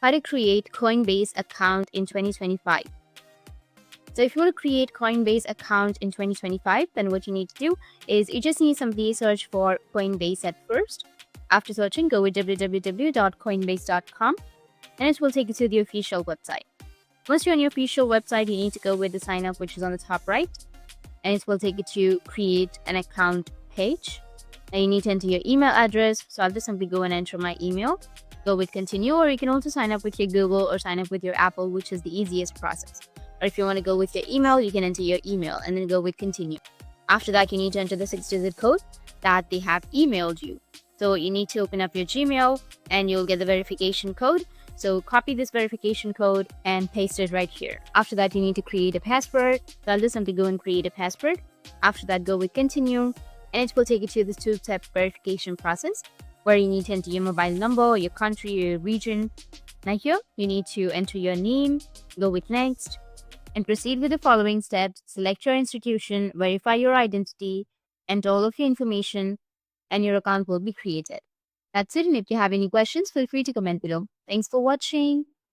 how to create Coinbase account in 2025. So if you want to create Coinbase account in 2025, then what you need to do is you just need simply search for Coinbase at first. After searching, go with www.coinbase.com and it will take you to the official website. Once you're on your official website, you need to go with the sign up, which is on the top right, and it will take you to create an account page. And you need to enter your email address. So I'll just simply go and enter my email, go with continue, or you can also sign up with your Google or sign up with your Apple, which is the easiest process. Or if you want to go with your email, you can enter your email and then go with continue. After that, you need to enter the 6-digit code that they have emailed you. So you need to open up your Gmail and you'll get the verification code. So copy this verification code and paste it right here. After that, you need to create a password. So I'll just simply go and create a password. After that, go with continue and it will take you to this 2-step verification process where you need to enter your mobile number, your country, your region. Now here, you need to enter your name, go with next, and proceed with the following steps. Select your institution, verify your identity, enter all of your information, and your account will be created. That's it. And if you have any questions, feel free to comment below. Thanks for watching.